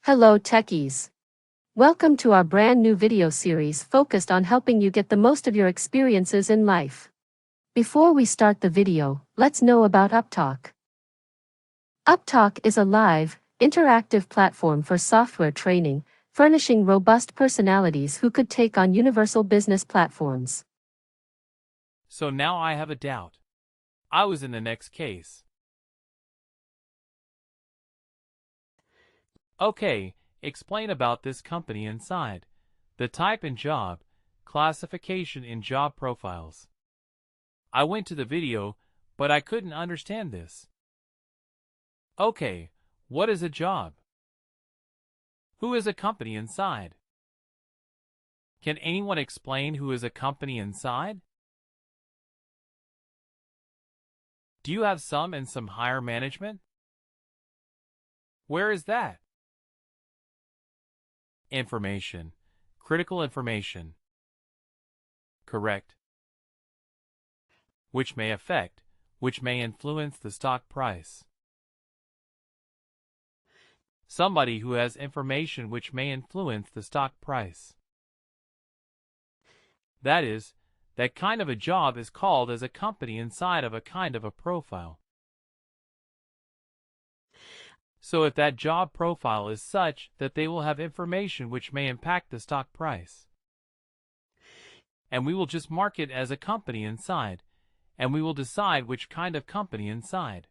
Hello techies. Welcome to our brand new video series focused on helping you get the most of your experiences in life. Before we start the video, let's know about Upptalk. Upptalk is a live, interactive platform for software training, furnishing robust personalities who could take on universal business platforms. So now I have a doubt. I was in the next case. Okay, explain about this company inside. The type and job, classification in job profiles. I went to the video, but I couldn't understand this. Okay, what is a job? Who is a company inside? Can anyone explain who is a company inside? Do you have some and some higher management? Where is that? Information. Critical information. Correct. Which may affect, which may influence the stock price. Somebody who has information which may influence the stock price. That is, that kind of a job is called as a company inside of a kind of a profile. So if that job profile is such that they will have information which may impact the stock price, and we will just mark it as a company inside, and we will decide which kind of company inside.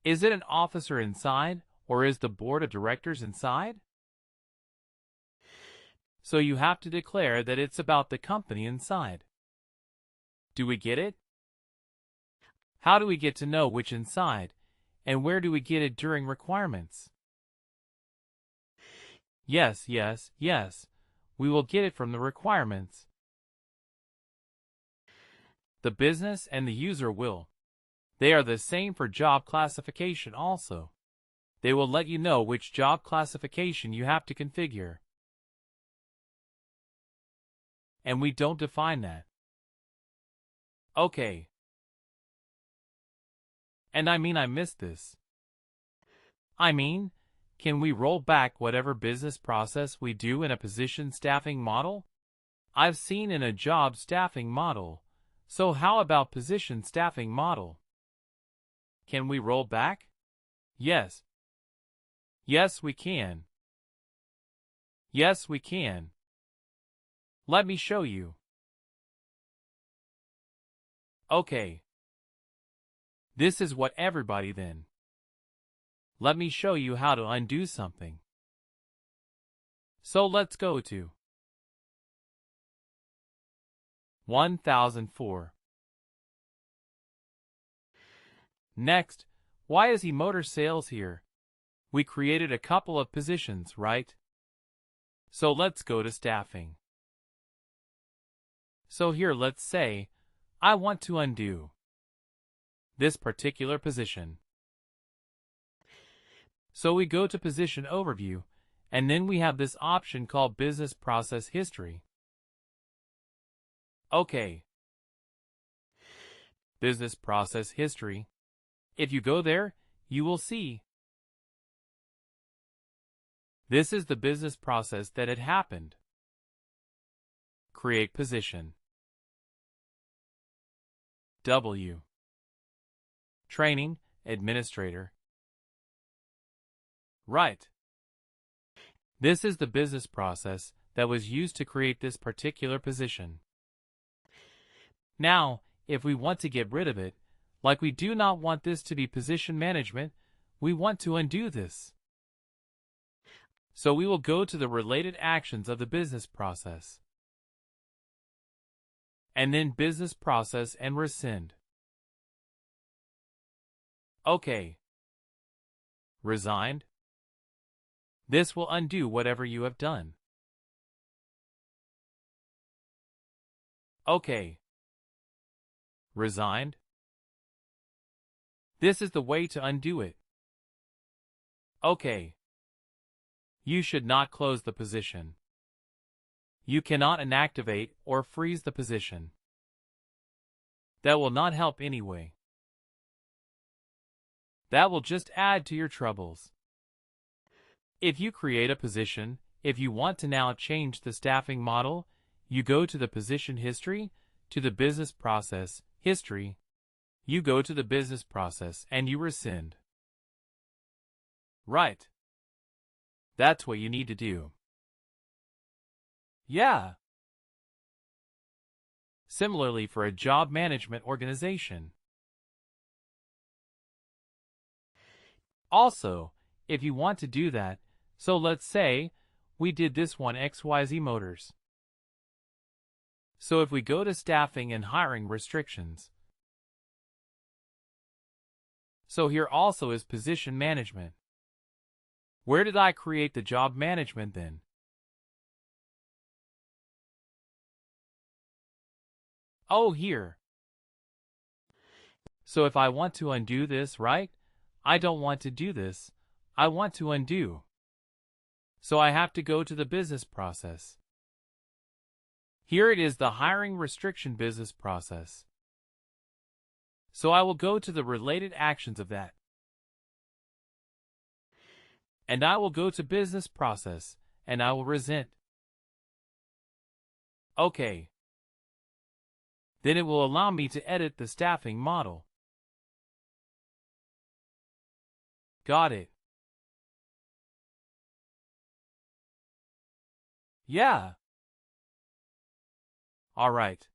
Is it an officer inside, or is the board of directors inside? So you have to declare that it's about the company inside. Do we get it? How do we get to know which inside, and where do we get it during requirements? Yes, we will get it from the requirements. The business and the user will. They are the same for job classification also. They will let you know which job classification you have to configure. And we don't define that. Okay. And I missed this. Can we roll back whatever business process we do in a position staffing model? I've seen in a job staffing model. So how about position staffing model? Can we roll back? Yes. Yes, we can. Yes, we can. Let me show you. Okay. This is what everybody then. Let me show you how to undo something. So let's go to 1004. Next, why is he motor sales here? We created a couple of positions, right? So let's go to staffing. So here let's say, I want to undo this particular position. So we go to position overview, and then we have this option called business process history. Okay. Business process history. If you go there, you will see. This is the business process that had happened. Create position. W. Training, administrator. Right. This is the business process that was used to create this particular position. Now, if we want to get rid of it, like we do not want this to be position management, we want to undo this. So we will go to the related actions of the business process. And then business process and rescind. Okay. Resigned. This will undo whatever you have done. Okay. Resigned. This is the way to undo it. Okay. You should not close the position. You cannot inactivate or freeze the position. That will not help anyway. That will just add to your troubles. If you create a position, if you want to now change the staffing model, you go to the position history, to the business process history. You go to the business process and you rescind. Right. That's what you need to do. Yeah. Similarly for a job management organization. Also, if you want to do that, so let's say we did this one XYZ Motors. So if we go to staffing and hiring restrictions, so here also is position management. Where did I create the job management then? Oh, here. So if I want to undo this, right? I don't want to do this. I want to undo. So I have to go to the business process. Here it is the hiring restriction business process. So I will go to the related actions of that. And I will go to business process, and I will rescind. Okay. Then it will allow me to edit the staffing model. Got it. Yeah. Alright.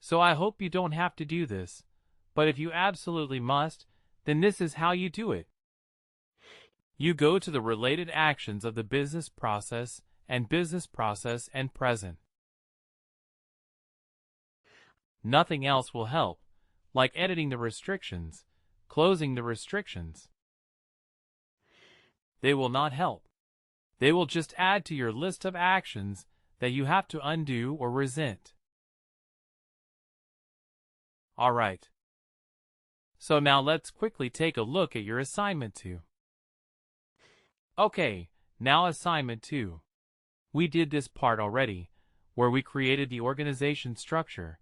So I hope you don't have to do this, but if you absolutely must, then this is how you do it. You go to the related actions of the business process and present. Nothing else will help, like editing the restrictions, closing the restrictions. They will not help. They will just add to your list of actions that you have to undo or rescind. Alright. So now let's quickly take a look at your assignment 2. Okay, now assignment 2. We did this part already, where we created the organization structure.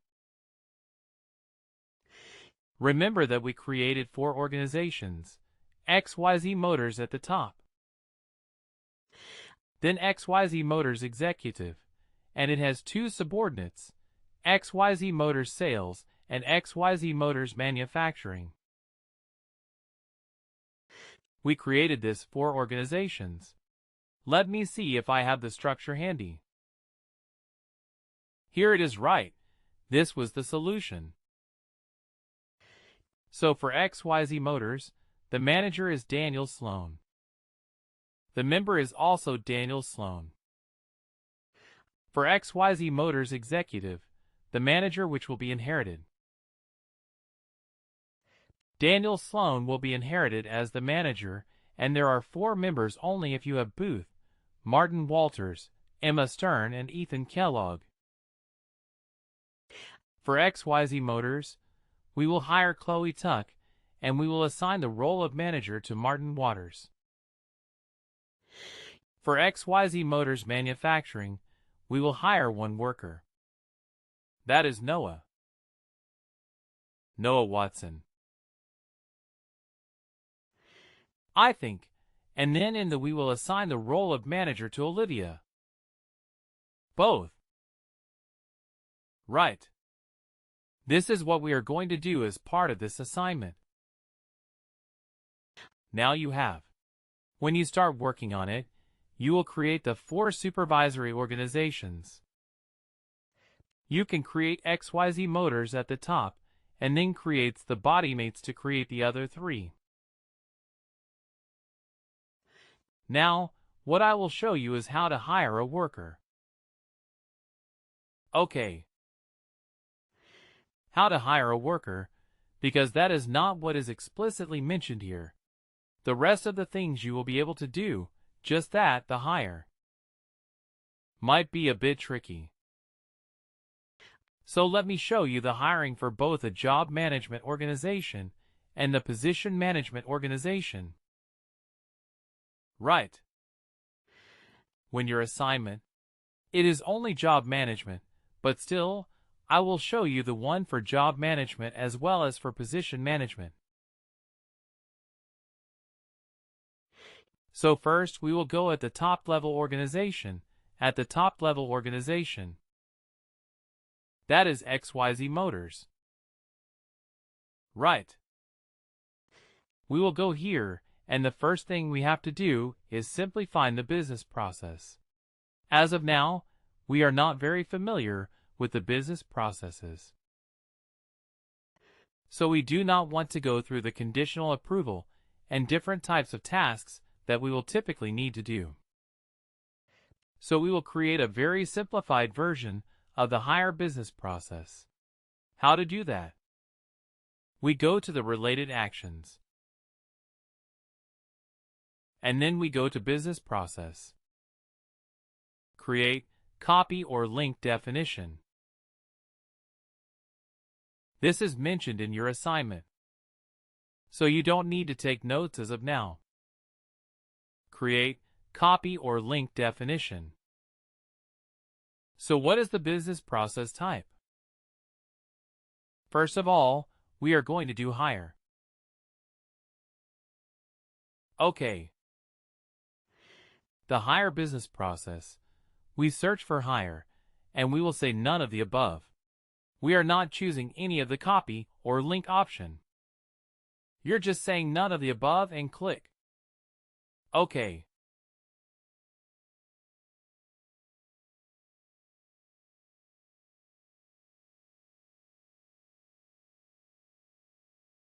Remember that we created 4 organizations, XYZ Motors at the top. Then XYZ Motors Executive, and it has 2 subordinates, XYZ Motors Sales and XYZ Motors Manufacturing. We created this 4 organizations. Let me see if I have the structure handy. Here it is, right. This was the solution. So for XYZ Motors, the manager is Daniel Sloan. The member is also Daniel Sloan. For XYZ Motors Executive, the manager which will be inherited. Daniel Sloan will be inherited as the manager, and there are 4 members only if you have Booth, Martin Walters, Emma Stern, and Ethan Kellogg. For XYZ Motors, we will hire Chloe Tuck, and we will assign the role of manager to Martin Waters. For XYZ Motors Manufacturing, we will hire 1 worker. That is Noah Watson. I think, and then in the we will assign the role of manager to Olivia. Both. Right. This is what we are going to do as part of this assignment. Now you have. When you start working on it, you will create the 4 supervisory organizations. You can create XYZ Motors at the top, and then creates the body mates to create the other 3. Now, what I will show you is how to hire a worker. Okay. How to hire a worker, because that is not what is explicitly mentioned here. The rest of the things you will be able to do, just that, the hire, might be a bit tricky. So let me show you the hiring for both a job management organization and the position management organization. Right. When your assignment, it is only job management, but still, I will show you the one for job management as well as for position management. So first we will go at the top level organization, at the top level organization. That is XYZ Motors. Right. We will go here, and the first thing we have to do is simply find the business process. As of now, we are not very familiar with the business processes. So we do not want to go through the conditional approval and different types of tasks that we will typically need to do. So we will create a very simplified version of the hire business process. How to do that? We go to the related actions. And then we go to business process. Create, copy or link definition. This is mentioned in your assignment, so you don't need to take notes as of now. Create, copy or link definition. So what is the business process type? First of all, we are going to do hire. Okay. The hire business process. We search for hire, and we will say none of the above. We are not choosing any of the copy or link option. You're just saying none of the above and click. OK.